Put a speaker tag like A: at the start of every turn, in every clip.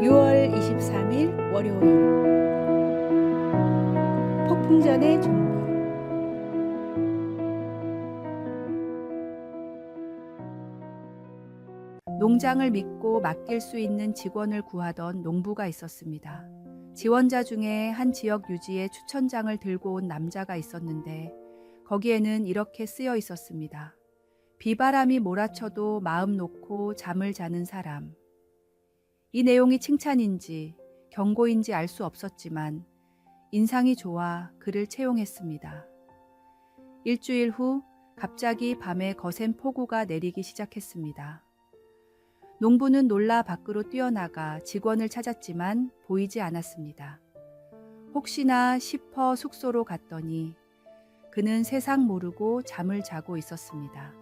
A: 6월 23일 월요일 폭풍전의 준비. 농장을 믿고 맡길 수 있는 직원을 구하던 농부가 있었습니다. 지원자 중에 한 지역 유지의 추천장을 들고 온 남자가 있었는데 거기에는 이렇게 쓰여 있었습니다. 비바람이 몰아쳐도 마음 놓고 잠을 자는 사람. 이 내용이 칭찬인지 경고인지 알 수 없었지만 인상이 좋아 글을 채용했습니다. 일주일 후 갑자기 밤에 거센 폭우가 내리기 시작했습니다. 농부는 놀라 밖으로 뛰어나가 직원을 찾았지만 보이지 않았습니다. 혹시나 싶어 숙소로 갔더니 그는 세상 모르고 잠을 자고 있었습니다.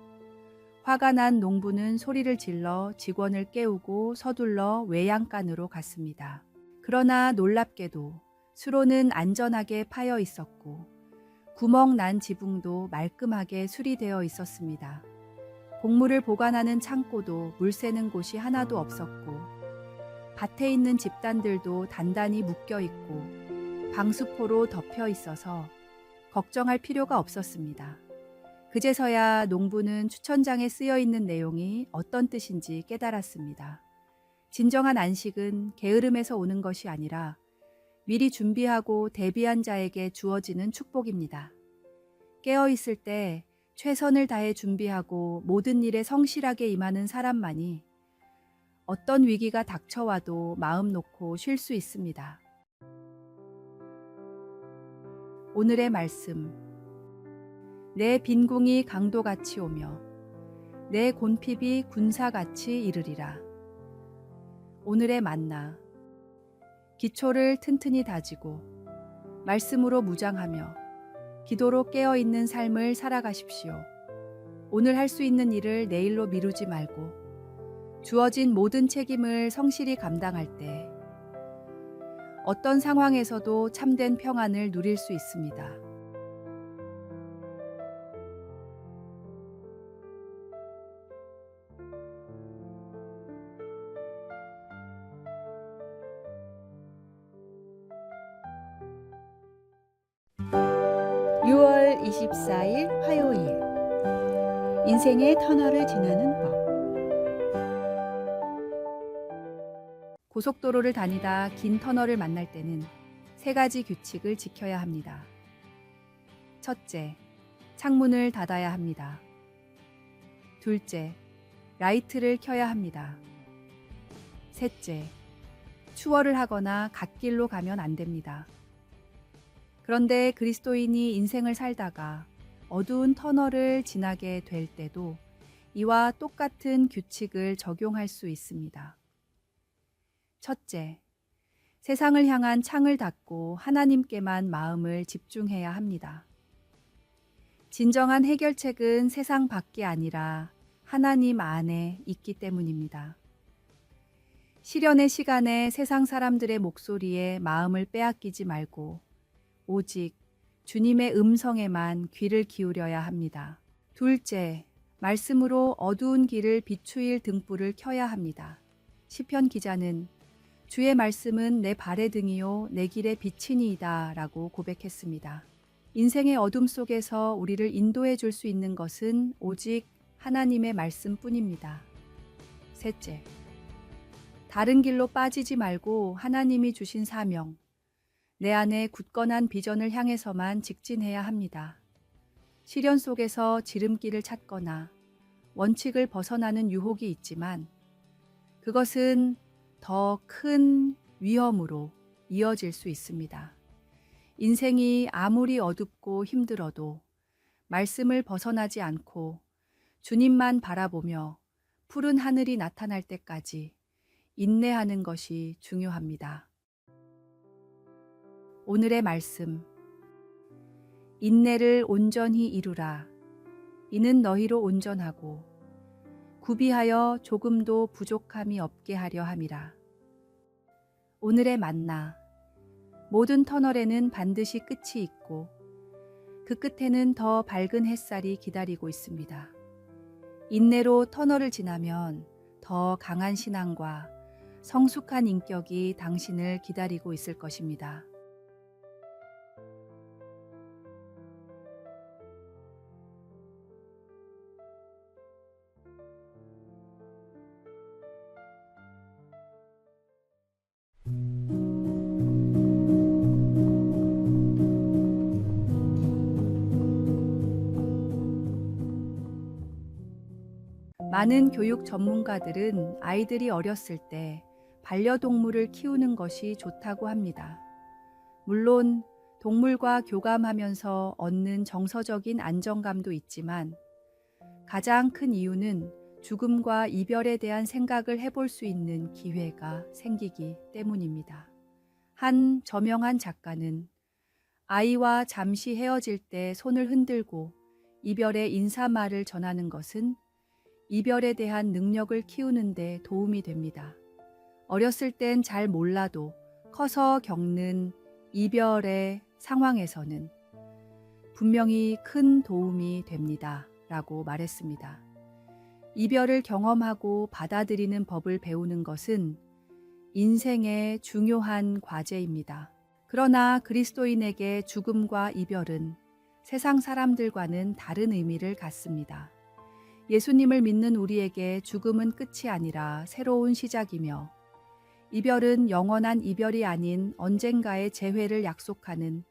A: 화가 난 농부는 소리를 질러 직원을 깨우고 서둘러 외양간으로 갔습니다. 그러나 놀랍게도 수로는 안전하게 파여 있었고 구멍 난 지붕도 말끔하게 수리되어 있었습니다. 곡물을 보관하는 창고도 물 새는 곳이 하나도 없었고 밭에 있는 집단들도 단단히 묶여 있고 방수포로 덮여 있어서 걱정할 필요가 없었습니다. 그제서야 농부는 추천장에 쓰여 있는 내용이 어떤 뜻인지 깨달았습니다. 진정한 안식은 게으름에서 오는 것이 아니라 미리 준비하고 대비한 자에게 주어지는 축복입니다. 깨어있을 때 최선을 다해 준비하고 모든 일에 성실하게 임하는 사람만이 어떤 위기가 닥쳐와도 마음 놓고 쉴 수 있습니다. 오늘의 말씀. 내 빈궁이 강도같이 오며 내 곤핍이 군사같이 이르리라. 오늘의 만나. 기초를 튼튼히 다지고 말씀으로 무장하며 기도로 깨어있는 삶을 살아가십시오. 오늘 할 수 있는 일을 내일로 미루지 말고 주어진 모든 책임을 성실히 감당할 때 어떤 상황에서도 참된 평안을 누릴 수 있습니다. (6월 24일) 화요일. 인생의 터널을 지나는 법. 고속도로를 다니다 긴 터널을 만날 때는 3가지 규칙을 지켜야 합니다. 첫째, 창문을 닫아야 합니다. 둘째, 라이트를 켜야 합니다. 셋째, 추월을 하거나 갓길로 가면 안 됩니다. 그런데 그리스도인이 인생을 살다가 어두운 터널을 지나게 될 때도 이와 똑같은 규칙을 적용할 수 있습니다. 첫째, 세상을 향한 창을 닫고 하나님께만 마음을 집중해야 합니다. 진정한 해결책은 세상 밖이 아니라 하나님 안에 있기 때문입니다. 시련의 시간에 세상 사람들의 목소리에 마음을 빼앗기지 말고 오직 주님의 음성에만 귀를 기울여야 합니다. 둘째, 말씀으로 어두운 길을 비추일 등불을 켜야 합니다. 시편 기자는 주의 말씀은 내 발의 등이요 내 길의 빛이니이다 라고 고백했습니다. 인생의 어둠 속에서 우리를 인도해 줄 수 있는 것은 오직 하나님의 말씀뿐입니다. 셋째, 다른 길로 빠지지 말고 하나님이 주신 사명, 내 안에 굳건한 비전을 향해서만 직진해야 합니다. 시련 속에서 지름길을 찾거나 원칙을 벗어나는 유혹이 있지만 그것은 더 큰 위험으로 이어질 수 있습니다. 인생이 아무리 어둡고 힘들어도 말씀을 벗어나지 않고 주님만 바라보며 푸른 하늘이 나타날 때까지 인내하는 것이 중요합니다. 오늘의 말씀. 인내를 온전히 이루라. 이는 너희로 온전하고 구비하여 조금도 부족함이 없게 하려 함이라. 오늘의 만나. 모든 터널에는 반드시 끝이 있고 그 끝에는 더 밝은 햇살이 기다리고 있습니다. 인내로 터널을 지나면 더 강한 신앙과 성숙한 인격이 당신을 기다리고 있을 것입니다. 많은 교육 전문가들은 아이들이 어렸을 때 반려동물을 키우는 것이 좋다고 합니다. 물론 동물과 교감하면서 얻는 정서적인 안정감도 있지만 가장 큰 이유는 죽음과 이별에 대한 생각을 해볼 수 있는 기회가 생기기 때문입니다. 한 저명한 작가는 아이와 잠시 헤어질 때 손을 흔들고 이별의 인사말을 전하는 것은 이별에 대한 능력을 키우는 데 도움이 됩니다. 어렸을 땐 잘 몰라도 커서 겪는 이별의 상황에서는 분명히 큰 도움이 됩니다. 라고 말했습니다. 이별을 경험하고 받아들이는 법을 배우는 것은 인생의 중요한 과제입니다. 그러나 그리스도인에게 죽음과 이별은 세상 사람들과는 다른 의미를 갖습니다. 예수님을 믿는 우리에게 죽음은 끝이 아니라 새로운 시작이며 이별은 영원한 이별이 아닌 언젠가의 재회를 약속하는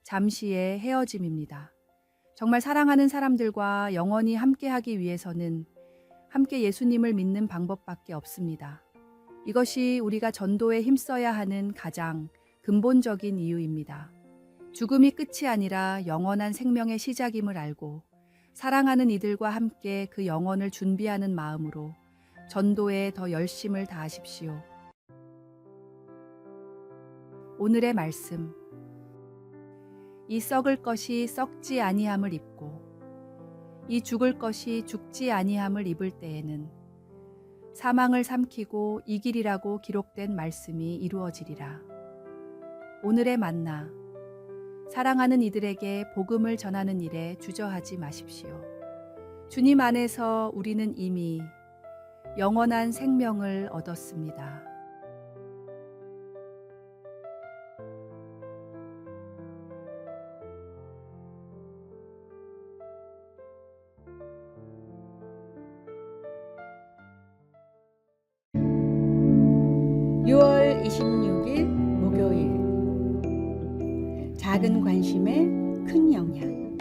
A: 잠시의 헤어짐입니다. 정말 사랑하는 사람들과 영원히 함께하기 위해서는 함께 예수님을 믿는 방법밖에 없습니다. 이것이 우리가 전도에 힘써야 하는 가장 근본적인 이유입니다. 죽음이 끝이 아니라 영원한 생명의 시작임을 알고 사랑하는 이들과 함께 그 영혼을 준비하는 마음으로 전도에 더 열심을 다하십시오. 오늘의 말씀. 이 썩을 것이 썩지 아니함을 입고 이 죽을 것이 죽지 아니함을 입을 때에는 사망을 삼키고 이기리라고 기록된 말씀이 이루어지리라. 오늘의 만나. 사랑하는 이들에게 복음을 전하는 일에 주저하지 마십시오. 주님 안에서 우리는 이미 영원한 생명을 얻었습니다.
B: (6월 26일) 목요일. 작은 관심에 큰 영향.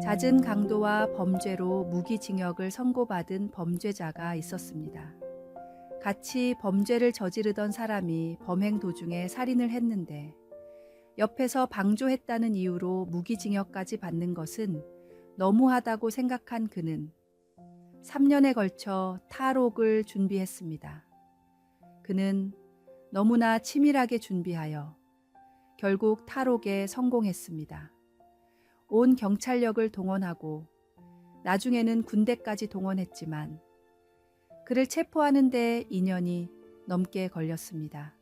A: 잦은 강도와 범죄로 무기징역을 선고받은 범죄자가 있었습니다. 같이 범죄를 저지르던 사람이 범행 도중에 살인을 했는데 옆에서 방조했다는 이유로 무기징역까지 받는 것은 너무하다고 생각한 그는 3년에 걸쳐 탈옥을 준비했습니다. 그는 너무나 치밀하게 준비하여 결국 탈옥에 성공했습니다. 온 경찰력을 동원하고 나중에는 군대까지 동원했지만 그를 체포하는 데 2년이 넘게 걸렸습니다.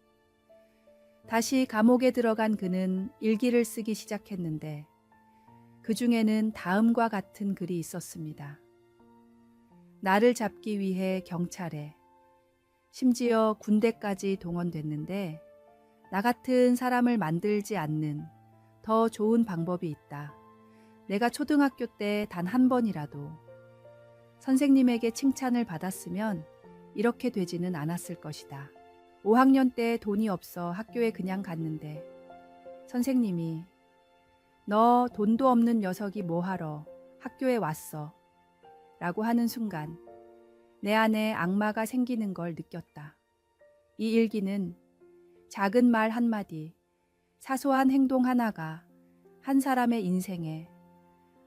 A: 다시 감옥에 들어간 그는 일기를 쓰기 시작했는데 그 중에는 다음과 같은 글이 있었습니다. 나를 잡기 위해 경찰에, 심지어 군대까지 동원됐는데 나 같은 사람을 만들지 않는 더 좋은 방법이 있다. 내가 초등학교 때 단 한 번이라도 선생님에게 칭찬을 받았으면 이렇게 되지는 않았을 것이다. 5학년 때 돈이 없어 학교에 그냥 갔는데 선생님이 너 돈도 없는 녀석이 뭐하러 학교에 왔어? 라고 하는 순간 내 안에 악마가 생기는 걸 느꼈다. 이 일기는 작은 말 한마디, 사소한 행동 하나가 한 사람의 인생에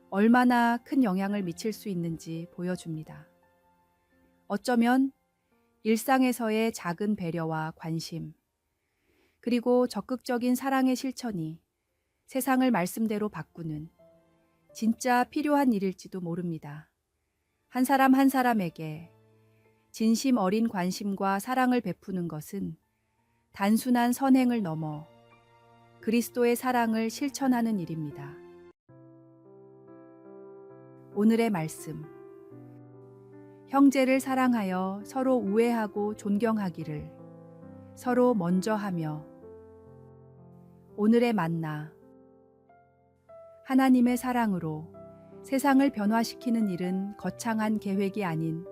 A: 얼마나 큰 영향을 미칠 수 있는지 보여줍니다. 어쩌면 일상에서의 작은 배려와 관심, 그리고 적극적인 사랑의 실천이 세상을 말씀대로 바꾸는 진짜 필요한 일일지도 모릅니다. 한 사람 한 사람에게 진심 어린 관심과 사랑을 베푸는 것은 단순한 선행을 넘어 그리스도의 사랑을 실천하는 일입니다. 오늘의 말씀. 형제를 사랑하여 서로 우애하고 존경하기를 서로 먼저 하며. 오늘의 만나. 하나님의 사랑으로 세상을 변화시키는 일은 거창한 계획이 아닌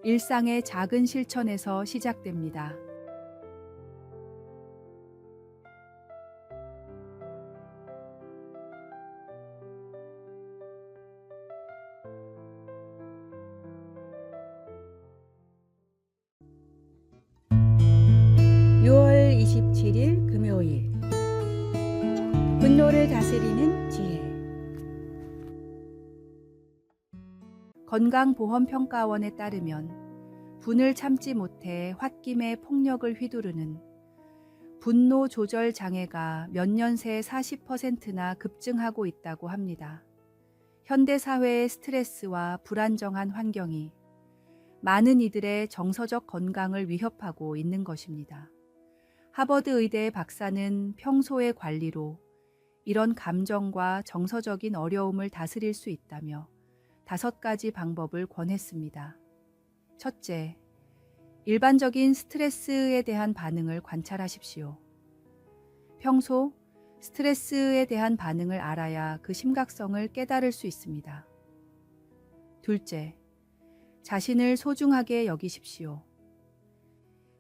A: 일상의 작은 실천에서 시작됩니다.
B: (6월 27일) 금요일. 분노를 다스리는 지혜.
A: 건강보험평가원에 따르면 분을 참지 못해 홧김에 폭력을 휘두르는 분노 조절 장애가 몇 년 새 40%나 급증하고 있다고 합니다. 현대 사회의 스트레스와 불안정한 환경이 많은 이들의 정서적 건강을 위협하고 있는 것입니다. 하버드 의대 박사는 평소의 관리로 이런 감정과 정서적인 어려움을 다스릴 수 있다며 5가지 방법을 권했습니다. 첫째, 일반적인 스트레스에 대한 반응을 관찰하십시오. 평소 스트레스에 대한 반응을 알아야 그 심각성을 깨달을 수 있습니다. 둘째, 자신을 소중하게 여기십시오.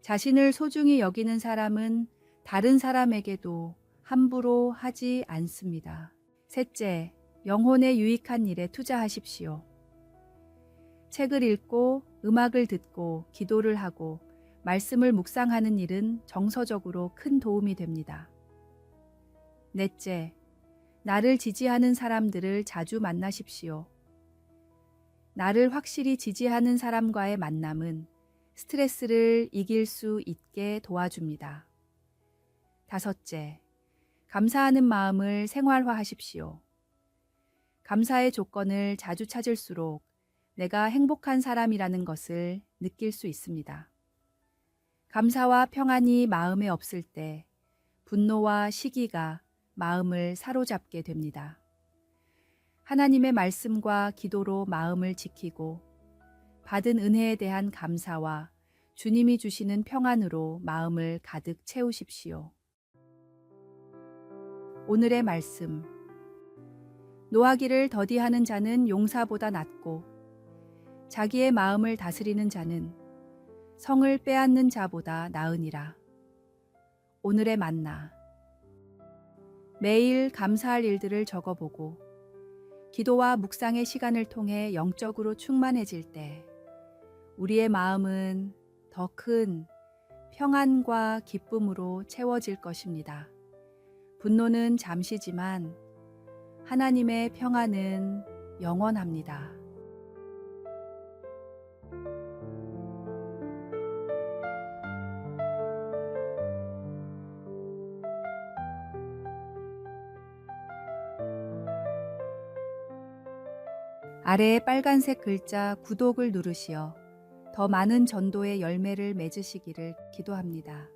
A: 자신을 소중히 여기는 사람은 다른 사람에게도 함부로 하지 않습니다. 셋째, 영혼에 유익한 일에 투자하십시오. 책을 읽고 음악을 듣고 기도를 하고 말씀을 묵상하는 일은 정서적으로 큰 도움이 됩니다. 넷째, 나를 지지하는 사람들을 자주 만나십시오. 나를 확실히 지지하는 사람과의 만남은 스트레스를 이길 수 있게 도와줍니다. 다섯째, 감사하는 마음을 생활화하십시오. 감사의 조건을 자주 찾을수록 내가 행복한 사람이라는 것을 느낄 수 있습니다. 감사와 평안이 마음에 없을 때 분노와 시기가 마음을 사로잡게 됩니다. 하나님의 말씀과 기도로 마음을 지키고 받은 은혜에 대한 감사와 주님이 주시는 평안으로 마음을 가득 채우십시오. 오늘의 말씀. 노하기를 더디하는 자는 용사보다 낫고 자기의 마음을 다스리는 자는 성을 빼앗는 자보다 나으니라. 오늘의 만나. 매일 감사할 일들을 적어보고 기도와 묵상의 시간을 통해 영적으로 충만해질 때 우리의 마음은 더 큰 평안과 기쁨으로 채워질 것입니다. 분노는 잠시지만 하나님의 평안은 영원합니다. 아래의 빨간색 글자 구독을 누르시어 더 많은 전도의 열매를 맺으시기를 기도합니다.